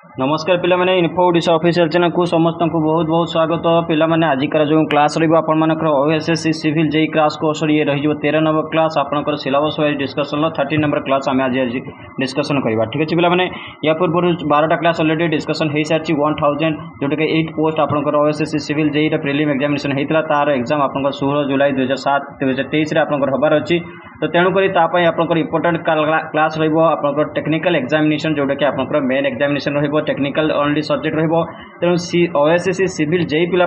नमस्कार पिला माने इन्फो ओडिशा ऑफिशियल चैनल को समस्त को बहुत बहुत स्वागत। पिला माने आजिकार जो क्लास रही आपण मानकर OSSC civil JE class course ये रही 13 नंबर क्लास आपनकर syllabus wise discussion 30 number class आम आज डिस्कशन करवा। ठीक अच्छे पिला माने या पूर्व 12टा क्लास ऑलरेडी डिस्कशन हो सारी 1000 जोटा कि 8 पोस्ट आपनकर ओएसएससी सिविल जेई रे प्रीलिम एग्जामिनेशन होता तार एग्जाम आपनकर 16 जुलाई 2023 आपनकर हबार अछि। तो तेणुक आपनकर इंपोर्टेंट क्लास रहिबो आपनकर टेक्निकल एग्जामिनेशन जोटा कि आपनकर मेन एग्जामिनेशन रहिबो टेक्निकल ओनली सब्जेक्ट रहिबो। तेणु ओएसएससी सिविल जेई पिला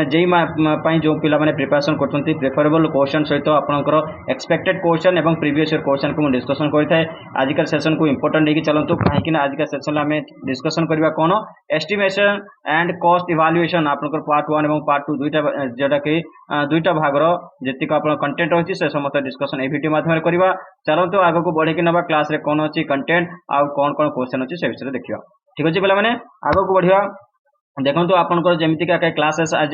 जेई जो पिला माने प्रिपरेशन करछन्ती प्रेफरेबल क्वेश्चन सहित आपनकर एक्सपेक्टेड क्वेश्चन एवं प्रीवियस ईयर क्वेश्चन को डिस्कशन करथाय। आजिका सेशन को इंपोर्टेंट लेके चलंतु काहेकि आजिका सेशन में डिस्कशन करबा कोन एस्टिमेशन एंड कॉस्ट इवैल्यूएशन आपनकर पार्ट 1 एवं पार्ट 2 दुईटा जेटा कि दुईटा भागर जेतिक आपन कंटेंट रहछि से समस्त डिस्कशन ए वीडियो माध्यम करबा। चलंतु आगो को बढ़े कि नबा क्लास रे कोन अछि कंटेंट आ कोन कोन क्वेश्चन अछि से विषय देखिबा। ठीक अछि पिला माने आगो को बढ़िया देखो आपनकर जमीका क्लासेस आज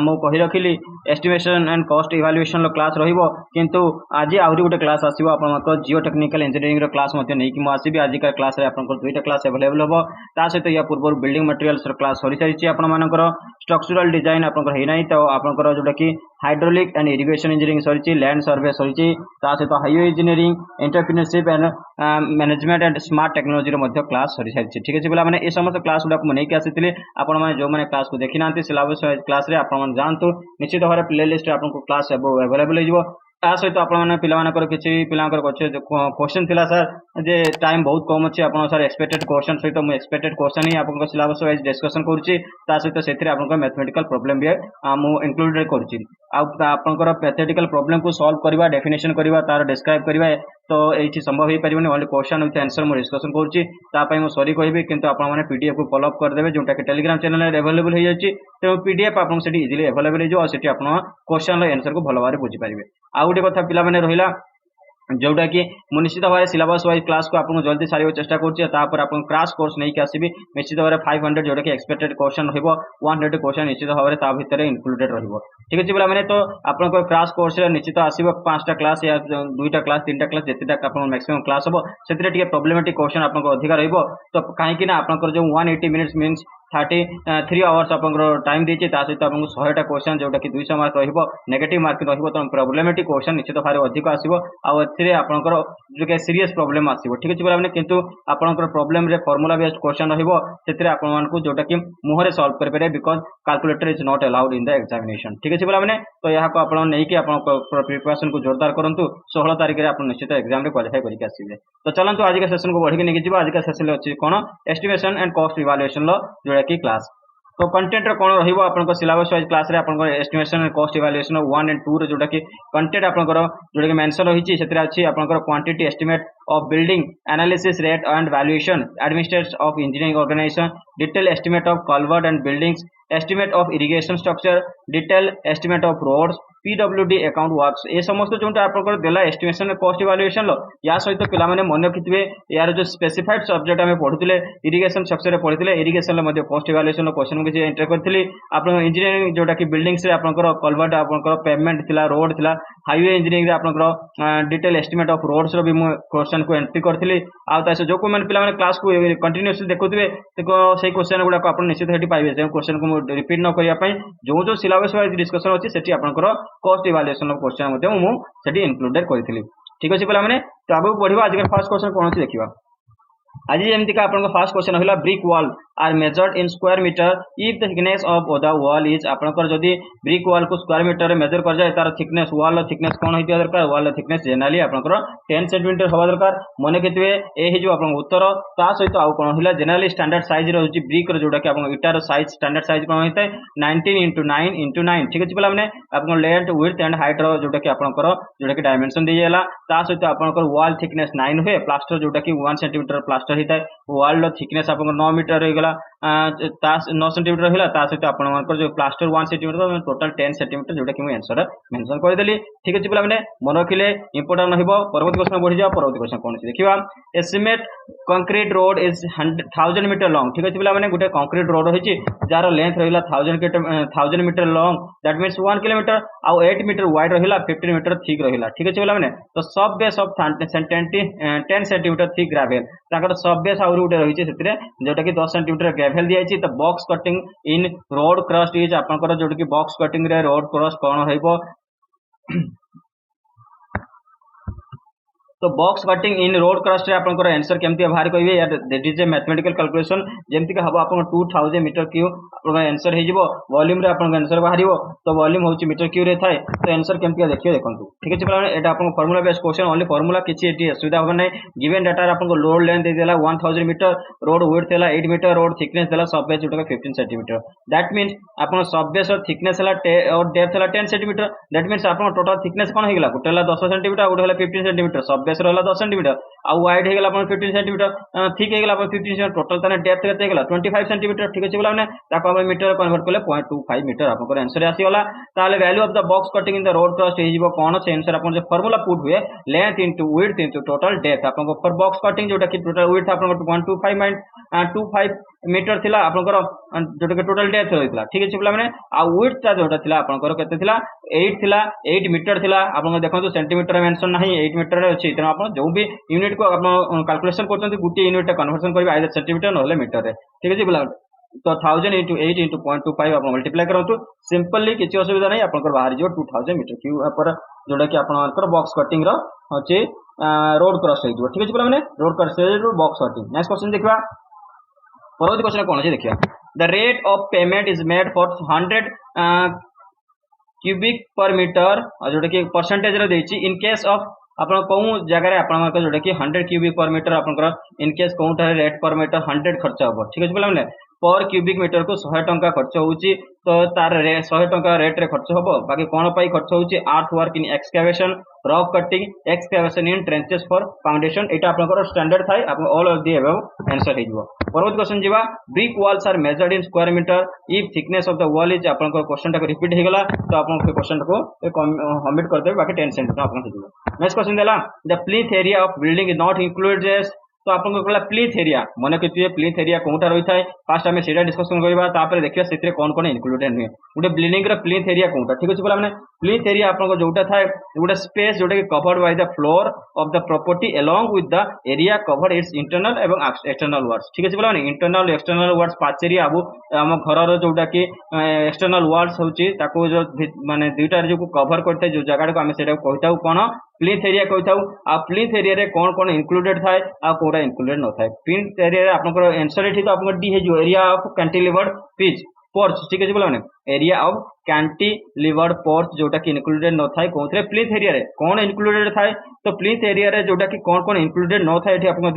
मु कही रखिली estimation and cost evaluation class रहिबो किंतु आज आउरी गोटे क्लास आसीबो आपनकर जियो टेक्निकल इंजीनियरिंग रो क्लास मते नै कि मु आसीबी आजिका क्लास रे आपनकर दुईटा क्लास अवेलेबल होबो। ता सहित या पूर्व बिल्डिंग मटेरियल्स रो क्लास सरी सारिछि आपन मानकर स्ट्रक्चरल डिजाइन आपनकर हे नै तो आपनकर जोटा कि हाइड्रोलिक एंड इरिगेशन इंजीनियरिंग सरी लैंड सर्वे सरी ता सहित highway engineering entrepreneurship and management and smart technology रो मध्य क्लास सरी सारिछि। ठीक अछि पिला माने ए समस्त क्लास गुडा को नै कि आसीतिले आपण माने जो माने क्लास को देखि नांती सिलेबस वाइज क्लास रे आपण माने जानतु निश्चित भाबरे प्लेलिस्ट रे आपन को क्लास अवेलेबल हो जिवो। ता सहित आपण माने पिला मानकर किछि पिलांकर कछे क्वेश्चन थिला सर जे टाइम बहुत कम अछि आपण सर एक्सपेक्टेड क्वेश्चन सहित मु एक्सपेक्टेड क्वेश्चन ही आपन को सिलेबस वाइज डिस्कशन करूची। ता सहित सेथिरे आपन को मैथमेटिकल प्रॉब्लम भी मु इंक्लूडेड करूची। आपनकर मैथमेटिकल प्रॉब्लम को सॉल्व करबा डेफिनेशन करबा तार डिस्क्राइब करबा तो एठी संभव ही परिबनी ओनली क्वेश्चन विथ आंसर मु डिस्कशन करूची। ता पई मु सॉरी कहबी किंतु आपण माने पीडीएफ को फॉलो अप कर देबे जोटा कि टेलीग्राम चैनल रे अवेलेबल हो जायछि। तो पीडीएफ आपन सेठी इजीली अवेलेबल हो जो सेठी आपण क्वेश्चन रो आंसर को भलो भाबरे बुझी पारिबे। आ गुटे कथा पिला माने रहिला जोटा कि मु निश्चित भाव सिलेबस वाइज क्लास को आपको जल्दी सारे चेष्टा कर क्रैश कोर्स नहीं आसबि निश्चित भाव 500 जोटा कि एक्सपेक्टेड क्वेश्चन रहिबो 100 क्वेश्चन निश्चित भाव ता भितर इंक्लूडेड रहिबो। ठीक अछि पिला माने तो आपन क्रैश कोर्स रे निश्चित आसीबो 5टा क्लास या 2टा क्लास 3टा क्लास जेतेटा आपन मैक्सिमम क्लास हो सेतिरे टिके प्रॉब्लमेटिक क्वेश्चन आपन अधिक रहिबो। तो काहे कि ना आपन जो 180 मिनिट्स मींस 33 आवर्स आपन टाइम देछि ता सहित आपन 100टा क्वेश्चन जोटा कि 200 मार्क रहिबो नेगेटिव मार्क रहिबो तो प्रॉब्लमेटिक क्वेश्चन निश्चित भाव अधिक आसीबो आ एथिरे आपनकर जो के सीरियस प्रॉब्लम आसीबो। ठीक अछि माने किंतु आपनकर प्रॉब्लम रे फार्मूला बेस्ड क्वेश्चन रहिबो सेतिरे आपन मान को जोटा कि मुहरे सॉल्व कर पारे because calculator is not allowed in the examination. ठीक अछि माने तो यहा को आपन नै कि आपन प्रिपरेशन को जोरदार करंतु 16 तारिख रे आपन निश्चित एग्जाम रे क्वालीफाई करिक आसीबे। तो चलंतु आज के सेशन को बढ़ी के नै कि आज के सेशन अछि कोन एस्टिमेशन एंड कॉस्ट इवैल्यूएशन लो जोटा कि क्लास। तो कंटेंट रे कोन रहिबो आपन सिलेबस वाइज क्लास रे आपन estimation and cost evaluation 1 and 2 रे जोटा कि कंटेंट आपन जोटा कि मेंशन रहिछि सेतिरे अछि आपन quantity estimate of building analysis rate and valuation administration of engineering organization detail estimate of culvert and buildings estimate of irrigation structure detail estimate of roads PWD account works ए समस्त जो आपन देला एस्टिमेशन कॉस्ट इवैल्यूएशन लो या सहित पिला माने मन रखिथिबे यार जो स्पेसिफाइड सब्जेक्ट हमें पढुतिले इरिगेशन स्ट्रक्चर रे पढुतिले इरिगेशन लो मध्ये कॉस्ट इवैल्यूएशन लो क्वेश्चन के एंटर करथिली आपन इंजीनियरिंग जोटा कि बिल्डिंग्स रे आपन कलवर्ट आपन पेमेंट थिला रोड थिला हाईवे इंजीनियरिंग रे आपन डिटेल एस्टिमेट ऑफ रोड्स रो भी मु क्वेश्चन को एंट्री करथिली आ तासे जो को मन पिला माने क्लास को कंटीन्यूअसली देखुथिबे तो सेही क्वेश्चन गुडा को आपन निश्चित हेटी पाइबे से क्वेश्चन को रिपीट न करिया पई जो सिलेबस वाइज डिस्कशन अछि सेठी आपन कॉस्ट इवैल्यूएशन ऑफ क्वेश्चन मध्ये मु सेठी इंक्लूडेड करथिली। ठीक अछि पिला माने तो आगु बढ़िबा आज के फर्स्ट क्वेश्चन कोन अछि देखिबा। आज जेमति का आपन फर्स्ट क्वेश्चन होइला brick wall are measured in square metre if the thickness of the wall is आपन जदी ब्रिक वॉल को स्क्वायर मीटर रे मेजर कर जाय तार थिकनेस वॉल रो थिकनेस कोन होइतिया दरकार वॉल रो थिकनेस जनरली आपन 10 सेंटीमीटर होबा दरकार मने केतबे ए हे जो आपन उत्तर ता सहित आ कोन होइला जनरली स्टैंडर्ड साइज रो होची ब्रिक रो जोटा कि आपन इटा रो साइज स्टैंडर्ड साइज कोन होइतै 19 * 9 * 9। ठीक अछि पिला माने आपन लेंथ विड्थ एंड हाइट रो जोटा कि आपन जोटा कि डायमेंशन दे जाला ता सहित आपन वॉल थिकनेस 9 होय प्लास्टर जोटा कि 1 सेंटीमीटर प्लास्टर हितै वॉल रो थिकनेस आपन 9 मीटर रहि गेला 9 सेंटीमीटर रहिला ता सहित आपन मानकर जो प्लास्टर 1 सेंटीमीटर टोटल 10 सेंटीमीटर जोटा कि मु आंसर मेंशन कर देली। ठीक अछि पिला माने मन रखिले इंपोर्टेंट रहइबो। परवर्ती क्वेश्चन बढ़ि जाओ परवर्ती क्वेश्चन कोन अछि देखिबा estimate concrete road is 1000 metre long. ठीक अछि पिला माने गुटे कंक्रीट रोड होइछि जार लेंथ रहिला 1000 metre long that means 1 kilometre आ 8 मीटर वाइड रहिला 15 मीटर थिक रहिला। ठीक अछि पिला माने तो sub base of 10 centimetre thick gravel ताकर बट सब बेस आउरी गोटे रही है जोटा कि 10 सेंटीमीटर ग्रेभेल दिखाई तो box cutting in road crust is आपंकर जोटा कि बॉक्स कटिंग रे रोड क्रस्ट कौन रहिबो तो box cutting in road crust रे आपनकर आंसर केमती बाहर कहिबे या that is a mathematical calculation जेमती का हबो आपन 2000 मीटर क्यूब आपन आंसर हे जिवो वॉल्यूम रे आपन आंसर बाहरिवो तो वॉल्यूम होची मीटर क्यूब रे थाए तो आंसर केमती देखियो देखंतु ठीक अछि बला एटा आपन formula based question only formula किछि एटी सुविधा होबा नै गिवन डाटा रे आपन लोड लेंथ दे देला 1000 मीटर रोड विड्थ देला 8 मीटर रोड थिकनेस देला सब बेस जोटा 15 सेंटीमीटर दैट मींस आपन सब बेस और थिकनेस हला और डेप्थ हला 10 सेंटीमीटर दैट मींस आपन टोटल थिकनेस कोन हे गेला गुटेला 10 सेंटीमीटर गुटे हला 15 सेंटीमीटर सब बेस रहला 10 सेंटीमीटर आ वाइड हे गेला 15 सेंटीमीटर थिक हे गेला 15 सेंटीमीटर टोटल तने डेप्थ केते गेला 25 सेंटीमीटर ठीक अछि बोला माने ताको हम मीटर कन्वर्ट करले 0.25 मीटर आपन आंसर आसी होला ताले value of the box cutting in the road crust हे जिवो कोन से आंसर आपन जे फार्मूला पुट हुए length into width into total depth आपन को फॉर बॉक्स कटिंग जोटा कि टोटल विड्थ आपन को 125 मीटर थिला आपन को जोटा कि टोटल डेप्थ रहितला ठीक अछि बोला माने आ विड्थ ता जोटा थिला आपन को केते थिला 8 थिला 8 मीटर थिला आपन देखंतु सेंटीमीटर मेंशन नाही 8 मीटर रे अछि त आपन जो भी यूनिट को आपन कैलकुलेशन करछन गुटी यूनिट टा कन्वर्जन करबे आइदर सेंटीमीटर नहले मीटर रे ठीक अछि बोला तो 1000 into 8 into 0.25 आप मल्टीप्लाई करंतु सिंपली किछि असुविधा नहीं आपन बाहर जो 2000 मीटर क्यूब पर जोटा कि आपन बॉक्स कटिंग रो होचे रोड क्रॉस हे जो ठीक अछि बोला माने रोड क्रॉस हे बॉक्स कटिंग नेक्स्ट क्वेश्चन देखबा परवर्ती क्वेश्चन कोन छै देखिया the rate of payment is made for 100 cubic पर मीटर जोटा कि परसेंटेज रो देछि इन केस ऑफ आपन कहूँ जगह आपन जोटा कि 100 क्यूबिक पर मीटर आपन इन केस कहूँ रेट पर मीटर 100 खर्च हम ठीक अछि बोला माने पर क्यूबिक मीटर को 100 टंका खर्च होउची तो तार 100 टंका रेट रे खर्च होबो बाकी कोन पई खर्च होउची earth work in excavation rock cutting excavation in trenches for foundation एटा आपन स्टैंडर्ड थाई आपन all of the above answer हे जिवो परवर्ती क्वेश्चन जिवा brick walls are measured in square metre if thickness of the wall is आपन question टा रिपीट हे गेला तो आपन के क्वेश्चन को सबमिट कर देबे बाकी 10 सेंटीमीटर आपन हे जिवो नेक्स्ट क्वेश्चन देला the plinth area of building is not included तो आपन को प्लीथ एरिया मन के प्लीथ एरिया कोटा रही थाए फास्ट आम से डिस्कसन करबा तापर देखिया से कोन कोन इंक्लूडेड नुए गोटे बिल्डिंग रो प्लीथ एरिया कोटा ठीक अछि बोला माने प्लीथ एरिया आपन को जोटा थाए गोटे स्पेस जोटा कि covered by the floor of the property along with the area covered it's internal एवं एक्सटर्नल वाल्स ठीक अछि बोला माने इंटरनल एक्सटर्नल वाल्स पाच एरिया आबु हम घर रो जोटा कि एक्सटर्नल वाल्स होची ताको जो माने दुईटा जो कवर करते जो जगह को हम सेटा कहताउ कोन प्लीथ एरिया कहताउ आ प्लीथ एरिया रे कोन कोन इंक्लूडेड थाए आ कोरा इंक्लूडेड न थाए प्लीथ एरिया रे आपन आंसर एठी तो आपन डी हे जो एरिया ऑफ कैंटिलीवर्ड पिच पोर्च ठीक अछि बोला माने एरिया ऑफ कैंटिलीवर्ड पोर्च जोटा कि इंक्लूडेड न थाए कोथरे प्लीथ एरिया रे कोन इंक्लूडेड थाए तो प्लीथ एरिया रे जोटा कि कोन कोन इंक्लूडेड न थाए एठी आपन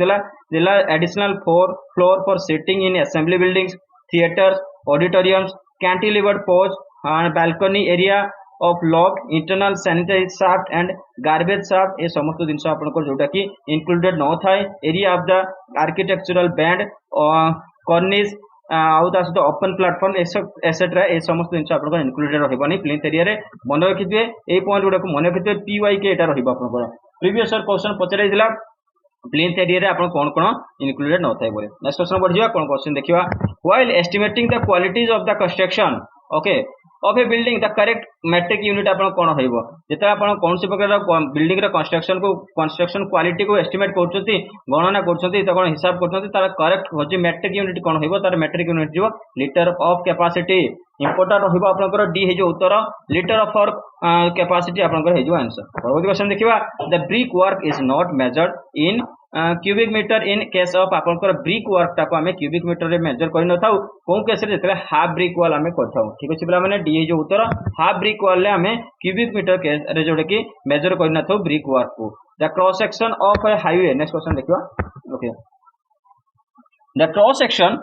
देला additional floor for sitting in assembly buildings theatres auditoriums cantilevered porch and balcony area of lock internal sanitary shaft and garbage shaft ए समस्त जिनस आपन जोटा कि इंक्लूडेड न थाए area of the architectural band cornice आउ ता सहित ओपन प्लेटफॉर्म एसेट्रा ए समस्त जिनस आपन इंक्लूडेड रहबनी प्लीथ एरिया रे मन रखिथे ए पॉइंट गुडा को मन रखिथे पीवाई के एटा रहबो आपन प्रीवियस ईयर क्वेश्चन पचराई दिला प्लीथ एरिया रे आपन कोन कोन इंक्लूडेड न थाए बोले नेक्स्ट क्वेश्चन बढ़ जिया कोन क्वेश्चन देखिवा while estimating the qualities of the construction okay of a building the correct metric unit आपन कोन होइबो जेता आपन कोन से प्रकार बिल्डिंग रे कंस्ट्रक्शन क्वालिटी को एस्टिमेट करछथि गणना करछथि त कोन हिसाब करछथि तार करेक्ट होची मैट्रिक यूनिट कोन होइबो तार मैट्रिक यूनिट जिवो लीटर ऑफ कैपेसिटी इंपोर्टेंट होइबो आपनकर डी हे जो उत्तर लीटर ऑफ फॉर कैपेसिटी आपनकर हे जो आंसर परवर्ती क्वेश्चन देखिबा the brick work is not measured in cubic metre in case of आपनकर ब्रिक वर्क ता को हमें क्यूबिक मीटर रे मेजर करि न थाउ कोन केस रे जेतले हाफ ब्रिक वॉल हमें करथाउ ठीक अछि बला माने डी जो उत्तर हाफ ब्रिक वॉल ले हमें क्यूबिक मीटर केस रे जोडे कि मेजर करि न थाउ ब्रिक वर्क को the cross section of a highway next question देखिबा okay the cross section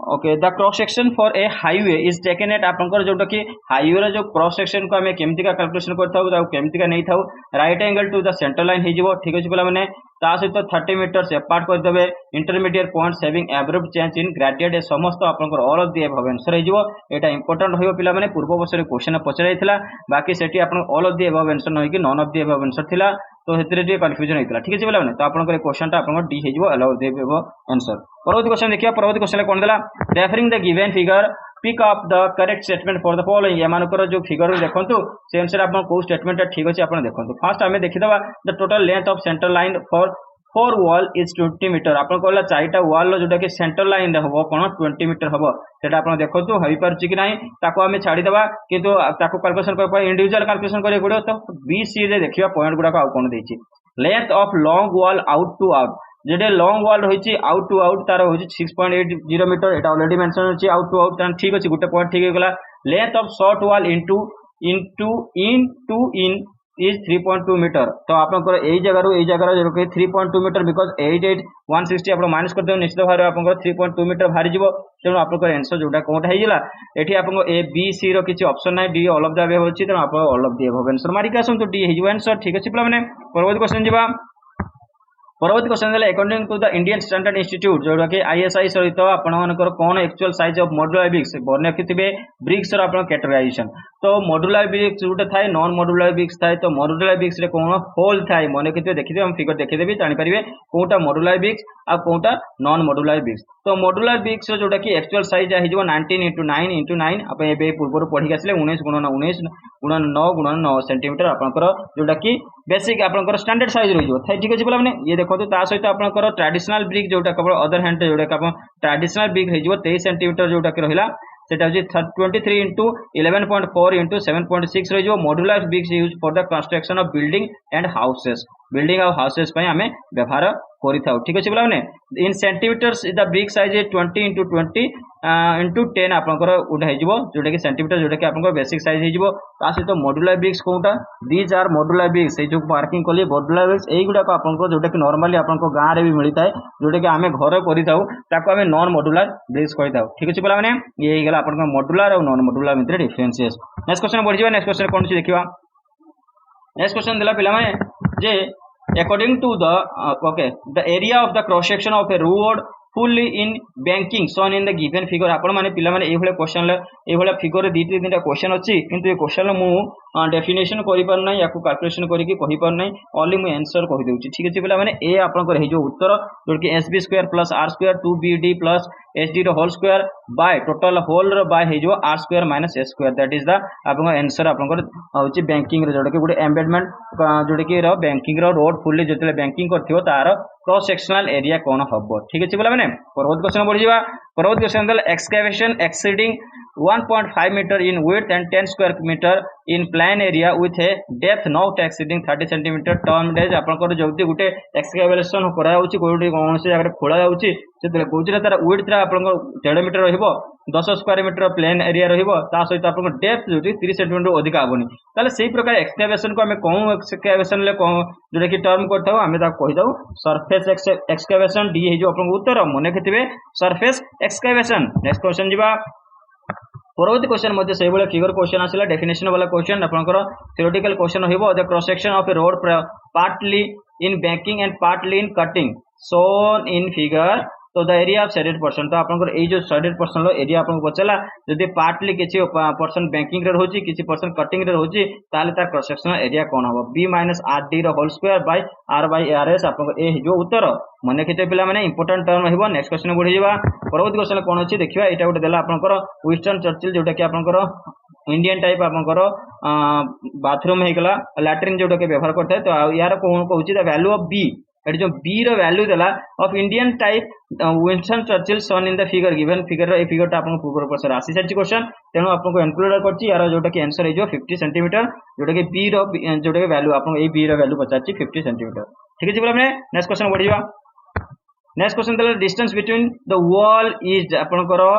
okay the cross section for a highway is taken at आपनकर जोटा कि हाईवे रे जो क्रॉस सेक्शन को हमें केमती का कैलकुलेशन करथाउ ता केमती का नै थाउ right angle to the centre line हे जिवो ठीक अछि बोला माने ता सहित 30 मीटर से पार्ट कर देबे intermediate point saving abrupt change in gradient ए समस्त आपनकर all of the above answer हे जिवो एटा इंपोर्टेंट होयो पिला माने पूर्व वर्ष रे क्वेश्चन पचराइथिला बाकी सेठी आपन all of the above answer नै कि none of the above answer थिला तो हेतरे जे कंफ्यूजन हेतिला ठीक अछि बोला माने तो आपनकर क्वेश्चन टा आपन डी हे जिवो all of the above answer परवर्ती क्वेश्चन देखिया परवर्ती क्वेश्चन कोन देला referring the given figure pick up the correct statement for the following एमानकर जो फिगर देखंतु से अनुसार आपन को स्टेटमेंट ठीक अछि आपन देखंतु फर्स्ट हमें देखिदबा the total length of centre line for four wall is 20 metre आपन कहला चारिटा वॉल जोटा कि सेंटर लाइन रे हबो कोन 20 मीटर हबो सेटा आपन देखंतु होई पारछि कि नाही ताको हमें छाडी देबा किंतु ताको कैलकुलेशन कर इंडिविजुअल कैलकुलेशन करे गुडो तो बीसी रे देखिबा पॉइंट गुडा को आउ कोन देछि length of long wall out to out जेडे लॉन्ग वॉल रही आउट टू आउट तार होची 6.80 मीटर एटा ऑलरेडी मेंशन अछि आउट टू आउट तान ठीक अछि गुटे पॉइंट ठीक गेला length of short wall into in is 3.2 metre तो आपनकर एई जगह जो कि 3.2 मीटर बिकॉज 160 आपण माइनस कर दे निश्चित भाव आपनकर 3.2 मीटर भारी जिवो तेणु आपनकर आंसर जोटा कोटा हेजिला एठी आपन ए बी सी रो किछि ऑप्शन नै D all of the above होछि तेणु आप all of the above answer मारिक आसम तो डी हेजिवो आंसर ठीक अछि पिला माने परवर्ती क्वेश्चन जिबा परवर्ती क्वेश्चन है according to the Indian standard institute जोटा कि आईएसआई सहित आपण मानकर कौन actual size of modular bricks बनेथिबे ब्रिक्स रो आपण कैटेगराइजेशन तो मॉड्यूलर ब्रिक्स जोटा थाए नॉन मॉड्यूलर ब्रिक्स थाए तो मॉड्यूलर ब्रिक्स रे कोन होल थाए मने किते देखिबे हम फिगर देखि देबी जानि परिबे कोटा मॉड्यूलर ब्रिक्स आ कोटा नॉन मॉड्यूलर ब्रिक्स तो मॉड्यूलर ब्रिक्स जोटा कि एक्चुअल साइज हिजो 19 * 9 * 9 आपण एबे पूर्व पढी आसले 19 * 19 * 9 * 9 सेंटीमीटर आपनकर जोटा कि बेसिक आपनकर स्टैंडर्ड साइज रहिजो थाए ठीक अछि बोला माने ये देखो ता सहित आपनकर ट्रेडिशनल ब्रिक जोटा केवल अदर हैंड जोटा कि आपण ट्रेडिशनल ब्रिक रहिजो 23 सेंटीमीटर जोटा कि रहिला सेटा होची 23 * 11.4 * 7.6 रहिजो modular bricks use for the construction of building and houses building और हाउसेस पय हमें व्यवहार करि थाउ ठीक अछि बोला माने इन सेंटीमीटर्स द ब्रिक साइज 20 * 20 * 10 आपनकर उडा हिजबो जोटा कि सेंटीमीटर जोटा कि आपनकर बेसिक साइज हिजबो ता सहित मॉड्यूलर ब्रिक्स कोटा दीज आर मॉड्यूलर ब्रिक्स ए जो मार्किंग कली मॉड्यूलर ब्रिक्स एई गुडा को आपनकर जोटा कि नॉर्मली आपनको गां रे भी मिलि थाए जोटा कि हमें घर करि थाउ ताको हमें नॉन मॉड्यूलर ब्रिक्स कहि थाउ ठीक अछि बोला माने ये ही गेला आपनकर मॉड्यूलर और नॉन मॉड्यूलर भितर डिफरेंसेस नेक्स्ट क्वेश्चन बढ़ जिबा नेक्स्ट क्वेश्चन कोन छि देखिबा नेक्स्ट क्वेश्चन दिला पिला माने जे according to the the area of the cross section of a road fully in banking shown in the given figure आपण माने पिला माने एभले क्वेश्चन ले एभले फिगर दी तीनटा क्वेश्चन अछि किंतु ए क्वेश्चन मु डेफिनेशन करि पर नै याकू कैलकुलेशन करि कि कहि पर नै ओनली मु आंसर कहि देउछि ठीक अछि पिला माने ए आपण को हे जो उत्तर जो कि sb² + r² 2bd + hd रो whole square by total whole रो बाय हे जो r² - s² that is the आपण को आंसर आपण को होछि बैंकिंग रे जोडे कि गुडे एम्बेडमेंट जोडे कि रो बैंकिंग रो रोड फुल्ली जतले बैंकिंग करथियो तार क्रॉस सेक्शनल एरिया कोन हबो ठीक अछि बोला माने परवर्ती क्वेश्चन बढ़ जिबा परवर्ती क्वेश्चन दल excavation exceeding 1.5 meter in width and 10 square meter in plain area with a depth not exceeding 30 cm term days आपनकर जौति गुटे एक्सकैवेशन करा होछि कोइ कोनसे जगह खोला जाउछि सेतले कोजरा तार width रा आपनकर 1.5 मीटर रहइबो 10 स्क्वायर मीटर प्लेन एरिया रहइबो ता सहित आपनकर डेप्थ जोति 30 cm रो अधिक आबोनी ताले सेही प्रकार एक्सकैवेशन को हमें कोन एक्सकैवेशन ले कोन जोटा कि टर्म करथाउ हमें ता कहि दउ सरफेस एक्सकैवेशन डी हे जो आपन उत्तर मने केतिबे सरफेस एक्सकैवेशन नेक्स्ट क्वेश्चन जिबा परवर्ती क्वेश्चन मध्ये सेही बोले फिगर क्वेश्चन आसिला डेफिनेशन वाला क्वेश्चन आपनकर थ्योरेटिकल क्वेश्चन होइबो the cross section of a road partly in banking and partly in cutting shown in figure तो द एरिया ऑफ 100% तो आपनकर ए जो 100% लो एरिया आपन बचला जदि पार्टली किछि पर्सन बैंकिंग रे होछि किछि पर्सन कटिंग रे होछि ताले तार क्रॉस सेक्शनल एरिया कोन हबो b - rd रो होल स्क्वायर बाय r/rs आपनकर ए जो उत्तर मने केते पिला माने इंपोर्टेंट टर्म हेबो नेक्स्ट क्वेश्चन बढ़ि जेबा परवर्ती क्वेश्चन कोन अछि देखिबा एटा गोटे देला आपनकर विंस्टन चर्चिल जोटा कि आपनकर इंडियन टाइप आपनकर बाथरूम हे गेला लैट्रिन जोटा कि व्यवहार करथाय तो यार कोन कहूछि the value of b at जो b रो वैल्यू देला of Indian type Winston Churchill shown in the figure given figure रो ए फिगर ता आपन पूर्व पर राशि सेट क्वेश्चन तेनो आपन को इंक्लूड करछि यार जोटा कि आंसर हे जो 50 सेंटीमीटर जोटा कि b रो जोटा कि वैल्यू आपन ए b रो वैल्यू पचाछि 50 सेंटीमीटर ठीक अछि बोला हमने नेक्स्ट क्वेश्चन बढ़िबा नेक्स्ट क्वेश्चन देला distance between the wall is आपन करो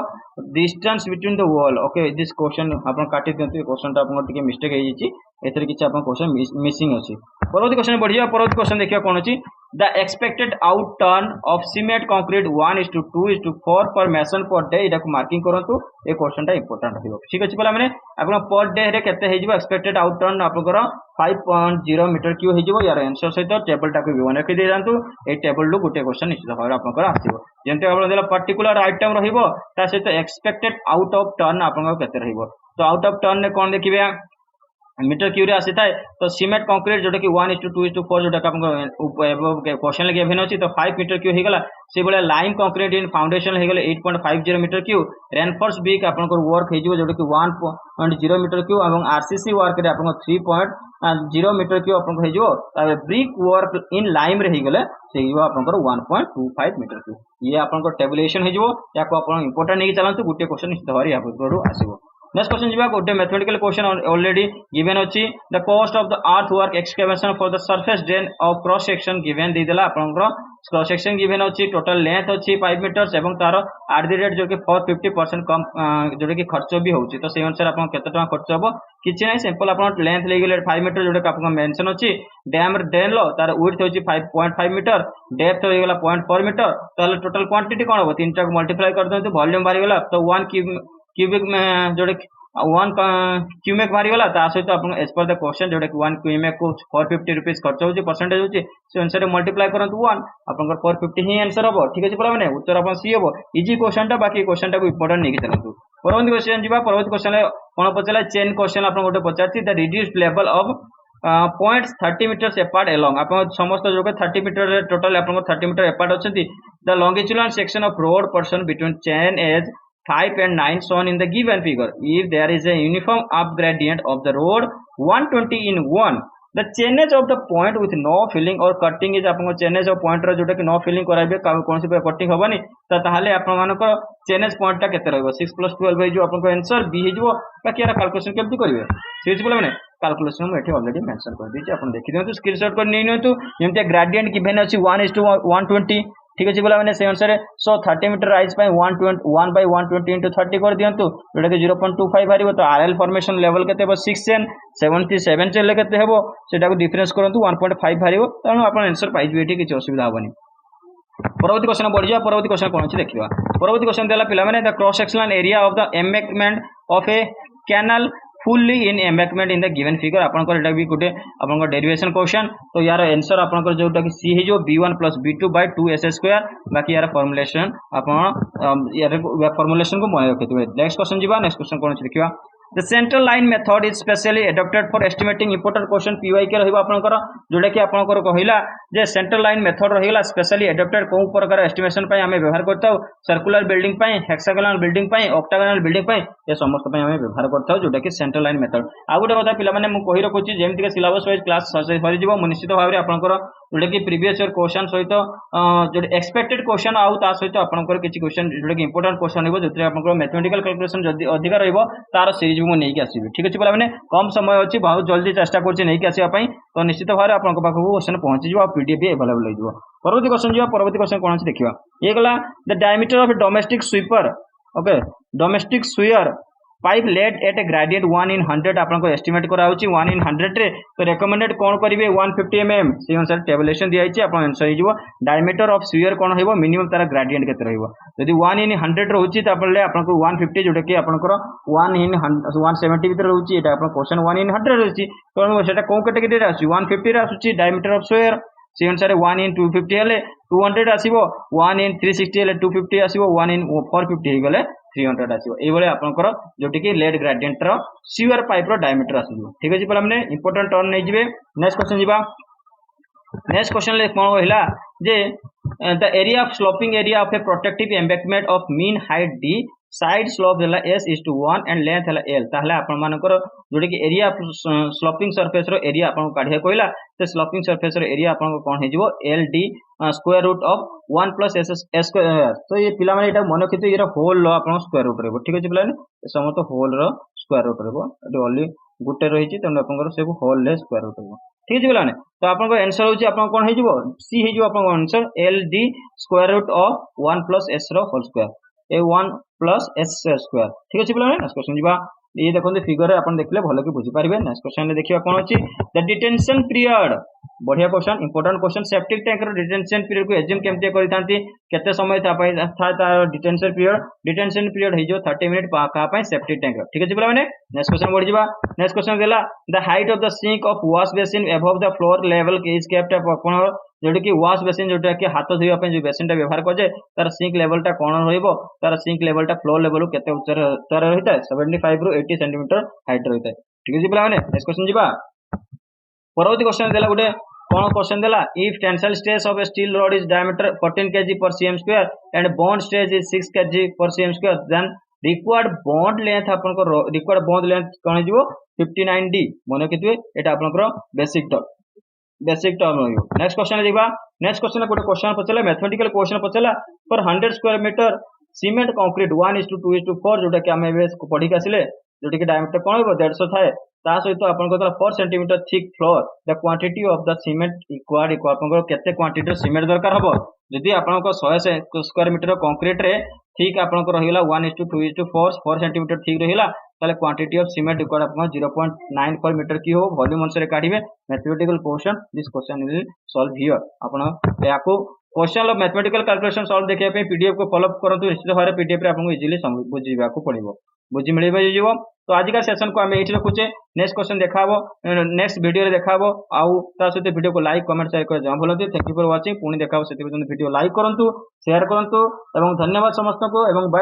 distance between the wall okay this question आपन काटि दियंतु क्वेश्चन ता आपन टिके मिस्टेक हे जिछि एथरे किछ आपन क्वेश्चन मिसिंग अछि परवर्ती क्वेश्चन बढ़िया परवर्ती क्वेश्चन देखिया कोन अछि the expected out turn off cement concrete 1:2:4 पर मेसन पर डे इडा को मार्किंग करंतु ए क्वेश्चन ता इंपोर्टेंट होइबो ठीक अछि बोला माने आपन पर डे रे केते हे जिवो एक्सपेक्टेड आउट टर्न आपन करो 5.0 मीटर क्यू हे जिवो यार आंसर सहित टेबल टा को भी बने के दे जानतु ए टेबल लो गुटे क्वेश्चन निश्चित भाव आपन करो आसीबो जेंते आपन देला पर्टिकुलर आइटम रहिबो ता सहित एक्सपेक्टेड आउट ऑफ टर्न आपन केते रहिबो तो आउट ऑफ टर्न ने कोन देखिबे मीटर क्यू रे आसी थाए तो सीमेंट कंक्रीट जोटा कि 1:2:4 जोटा क्वेश्चन गिवन अच्छी तो 5 मीटर क्यू हो गला से भाया लाइम कंक्रीट इन फाउंडेशन हो गले 8.50 मीटर क्यू रेनफोर्स ब्रिक आपंकर वर्क हो जोटा कि 1.0 मीटर क्यू और आरसीसी वर्क रे आपन 3.0 मीटर क्यू आपन हो ब्रिक वर्क इन लाइम रे हो गले से आपंकर 1.25 मीटर क्यू ये आपन टेबुलेशन हो या इंपोर्टेंट नहीं चलते गोटे क्वेश्चन निश्चित भाव यहाँ आसो नेक्स्ट क्वेश्चन जी गोटे मैथमेटिकल क्वेश्चन ऑलरेडी गिवन अच्छी the cost of the earth work excavation for the surface drain of cross section given देदेला आपनकर क्रॉस सेक्शन गिवन अच्छी टोटल लेंथ अच्छी 5 मीटर्स एवं तार एट द रेट जो कि 450% कम जोटा कि खर्च भी होची तो से अनुसार आपन केते टका खर्च हबो किछि नै सिंपल आपन लेंथ ले गेले 5 मीटर जोटा कि आपन मेंशन अच्छी डैम ड्रेन लो तार विड्थ होची 5.5 मीटर डेप्थ हो गेला 0.4 मीटर ताले टोटल क्वांटिटी कोन हबो तीनटा को मल्टीप्लाई कर दंतु वॉल्यूम बारी गेला तो 1 क्यूबिक में जोड़े 1 क्यूमेक बाहरी गला सहित आप एज पर द क्वेश्चन जोटा कि 1 क्यूमेक को 450 रुपीज खर्च होची परसेंटेज होची से अनुसार मल्टीप्लाई करंतु 1 आपनकर 450 ही आंसर हबो ठीक अछि बोला माने उत्तर अपन सी हबो इजी क्वेश्चन टा बाकी क्वेश्चन टा को इंपोर्टेंट नहीं चलंतु परवर्ती क्वेश्चन जीवा परवर्ती क्वेश्चन कोन पचला चेन क्वेश्चन आपन गोटे पचारती the reduced level of points 30 metres apart along आप समस्त जो 30 मीटर टोटल आप 30 मीटर एपार्ट अच्छी the longitudinal section of road passing between chainage 5 and 9 shown in the given figure. If there is a uniform up gradient of the road 120 in 1, the chainage of the point with no filling or cutting is आपन chainage of point रो जोटा कि no filling कराबे कौन सी cutting हबनी तो ताहाले आपन मानकर chainage point टा केते रहबो 6 + 12 जो आपन आंसर बी हे जो बाकी यार कैलकुलेशन केमती करिवे सीरीज बोले माने कैलकुलेशन में एठी ऑलरेडी मेंशन कर दीजिए आपन देखि दियंतु स्क्रीनशॉट कर नै नियंतु जेमते ग्रेडिएंट गिवन अछि 1:120 ठीक अच्छे बोला मैंने से अनुसार सो 30 मीटर राइज 1/120 इंटू 30 कर दिंतु जोटा कि 0.25 बाहर तो आरएल फॉर्मेशन लेवल के 6 चेन 77 चेन के डिफरेंस करंतु 1.5 बाहर तेणु आप आंसर पाइबे ये किसी असुविधा हेनी परवर्ती क्वेश्चन बढ़ जाए परवर्ती क्वेश्चन कौन अच्छी देखा परवर्ती क्वेश्चन देला पिला माने the cross sectional area of the embankment of A canal fully in embankment in the given figure आपनकर एटा भी गोटे आपनकर डेरिवेशन क्वेश्चन तो यार आंसर आपनकर जोटा कि सी हे जो b1 + b2/2s² बाकी यार फॉर्मुलेशन आपन यार फॉर्मुलेशन को मन रखिथिबे नेक्स्ट क्वेश्चन जीवा नेक्स्ट क्वेश्चन कोन अछि देखिबा the central line method is specially adopted for estimating important question PY के रहइबा आपनकर जोटा कि आपनकर कहिला जे सेंट्रल लाइन मेथड रहिला स्पेशली एडॉप्टेड को प्रकार एस्टिमेशन पय हमें व्यवहार करताउ सर्कुलर बिल्डिंग पय हेक्सागोनल बिल्डिंग पय ऑक्टागोनल बिल्डिंग पय ये समस्त पय हमें व्यवहार करताउ जोटा कि सेंट्रल लाइन मेथड आ गोटे कथा पिला माने मु कहि रखुची जेमति के सिलेबस वाइज क्लास सरी जीवो मु निश्चित भाबरे आपनकर जोटा कि प्रीवियस ईयर क्वेश्चन सहित जो एक्सपेक्टेड क्वेश्चन आउ ता सहित आपनकर किछि क्वेश्चन जोटा कि इंपोर्टेंट क्वेश्चन हेबो जति आपनकर मैथमेटिकल कैलकुलेशन जदी अधिक रहइबो तार सीरीज मु नेकी आसीबी ठीक अछि बोला माने कम समय अछि बहुत जल्दी चेष्टा करछि नेकी आसीबा पई तो निश्चित भाबरे आपनकर पाखु क्वेश्चन पहुंची जिवो पीडीएफ भी अवेलेबल हो जिवो परवर्ती क्वेश्चन जिवो परवर्ती क्वेश्चन कोन अछि देखिबा ये गला the diameter of domestic sewer okay domestic sewer pipe laid at a gradient 1/100 आपन एस्टिमेट करा होची 1/100 रे तो रेकमेंडेड कोन करिवे 150 mm से अनुसार टेबुलेशन दिया हिची आपन आंसर हिजो डायमीटर ऑफ स्फीयर कोन हेबो मिनिमम तार ग्रेडिएंट केते रहइबो यदि 1/100 रहउची त आपन ले आपन को 150 जोटा कि आपन को 1/170 भीतर रहउची एटा आपन क्वेश्चन 1/100 रहउची तो सेटा कोन कैटेगरी रे आसी 150 रे आसुची डायमीटर ऑफ स्फीयर से अनुसार 1/250 हेले 200 आसीबो 1/360 हेले 250 आसीबो 1/450 हे गले 300 आसीबो ए बळे आपनकर जोटी कि लेड ग्रेडिएंट रो सीवर पाइप रो डायमीटर आसीबो ठीक अछि पर हमने इंपोर्टेंट टर्न नै जिवे नेक्स्ट क्वेश्चन जिबा नेक्स्ट क्वेश्चन ले कोन होइला जे the area of sloping area of a protective embankment of mean height d side slope हला s:1 एंड लेंथ हला l ताहले आपन मानकर जोटी कि एरिया स्लोपिंग सरफेस रो एरिया आपन काढिया कोइला ते स्लोपिंग सरफेस रो एरिया आपन कोन हे जिवो ld square root of 1 + s square तो ये पिला माने एटा मन रखितो ये होल लो आपन स्क्वायर रूट रहबो ठीक अछि पिला ने समस्त होल रो स्क्वायर रूट रहबो एटा ओनली गुटे रहिछि त आपन सब होल ले स्क्वायर रूट रहबो ठीक अछि पिला ने तो आपन आंसर होछि आपन कोन हे जिवो c हे जिवो आपन answer ld square root of 1 + s रो होल स्क्वायर ए 1 + s स्क्वायर ठीक अछि पिला ने नेक्स्ट क्वेश्चन जिबा ये देखो फिगर रे अपन देखले भलो कि बुझी पारिबे नेक्स्ट क्वेश्चन ले देखिबा कोन अछि द डिटेंशन पीरियड बढ़िया question important question septic tank रो डिटेंशन पीरियड को एज्यूम केमते करितांती केते समय था डिटेंशन पीरियड हे जो 30 मिनिट का पय सेप्टिक टैंक ठीक अछि बोला माने नेक्स्ट क्वेश्चन बढ़ जिबा नेक्स्ट क्वेश्चन देला the height of the sink of wash basin above the floor level is kept अपन जोटा कि वॉश बेसिन जोटा कि हाथ धोइबा पय जो बेसिन टा व्यवहार करजे तार सिंक लेवल टा कोन रहइबो तार सिंक लेवल टा फ्लोर लेवल केते उच्च तर रहिता 75 रु 80 सेंटीमीटर हाइट रहिता ठीक अछि पिला माने नेक्स्ट क्वेश्चन जीवा परवर्ती क्वेश्चन देला गुटे कोन क्वेश्चन देला if tensile stress of A steel rod is diameter 14 kg per cm square and bond stress is 6 kg per cm square then required bond length आपन को required bond length कोन जिवो 59d मने केतवे एटा आपन को basic term रहियो next question देखबा next question गोटे क्वेश्चन पचला मैथमेटिकल क्वेश्चन पचला for 100 square metre cement concrete 1:2:4 जोटा कि हम एबे पढी के आसिले जोटा कि डायमीटर कोन हो 150 थाए ता सहित आपन को 4 centimetre thick floor the quantity of the cement equal आपन को केते क्वांटिटी सीमेंट दरकार हबो जदि आपन को 100 स्क्वायर मीटर कंक्रीट रे ठीक आपन को रहिला 1:2:4 4 सेंटीमीटर ठीक रहिला ताले क्वांटिटी ऑफ सीमेंट इक्वल आपन 0.94 मीटर की हो वॉल्यूम अनुसार काढिबे mathematical question this question will solve here आपन याको question of mathematical calculation solve देखिया पे पीडीएफ को फॉलो अप करंतु निश्चित भारे पीडीएफ रे आपन को इजीली बुझिबा को पड़िबो बुझी मिलिबा जीवो तो आज का सेशन को हम एठी रखुचे नेक्स्ट क्वेश्चन देखाबो नेक्स्ट वीडियो रे देखाबो आउ ता सहित वीडियो को लाइक कमेंट शेयर कर जाम बोलते थैंक यू फॉर वाचिंग पुणी देखाबो सेति वीडियो लाइक करंतु शेयर करंतु एवं धन्यवाद समस्त को एवं बाय।